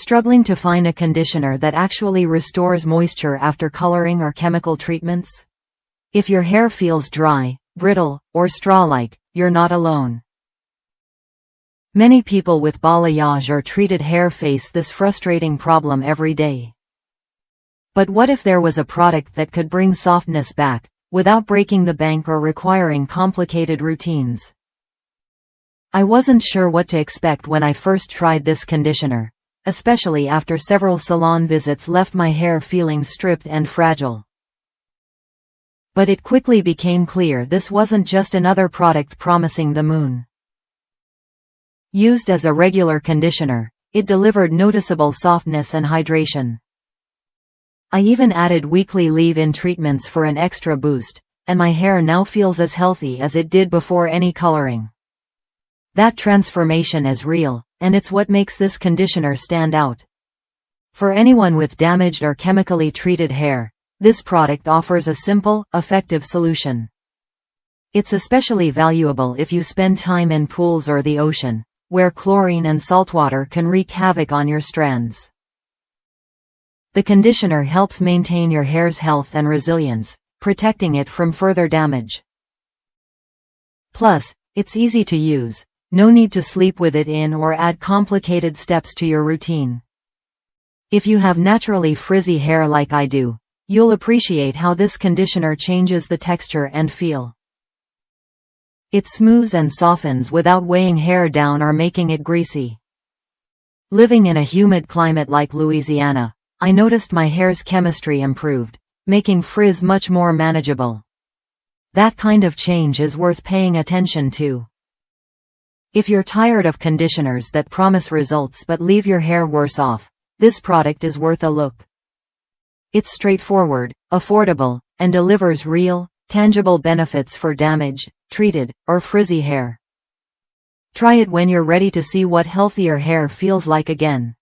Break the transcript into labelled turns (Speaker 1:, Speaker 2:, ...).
Speaker 1: Struggling to find a conditioner that actually restores moisture after coloring or chemical treatments? If your hair feels dry, brittle, or straw-like, you're not alone. Many people with balayage or treated hair face this frustrating problem every day. But what if there was a product that could bring softness back, without breaking the bank or requiring complicated routines? I wasn't sure what to expect when I first tried this conditioner, especially after several salon visits left my hair feeling stripped and fragile. But it quickly became clear this wasn't just another product promising the moon. Used as a regular conditioner, it delivered noticeable softness and hydration. I even added weekly leave-in treatments for an extra boost, and my hair now feels as healthy as it did before any coloring. That transformation is real, and it's what makes this conditioner stand out. For anyone with damaged or chemically treated hair, this product offers a simple, effective solution. It's especially valuable if you spend time in pools or the ocean, where chlorine and saltwater can wreak havoc on your strands. The conditioner helps maintain your hair's health and resilience, protecting it from further damage. Plus, it's easy to use. No need to sleep with it in or add complicated steps to your routine. If you have naturally frizzy hair like I do, you'll appreciate how this conditioner changes the texture and feel. It smooths and softens without weighing hair down or making it greasy. Living in a humid climate like Louisiana, I noticed my hair's chemistry improved, making frizz much more manageable. That kind of change is worth paying attention to. If you're tired of conditioners that promise results but leave your hair worse off, this product is worth a look. It's straightforward, affordable, and delivers real, tangible benefits for damaged, treated, or frizzy hair. Try it when you're ready to see what healthier hair feels like again.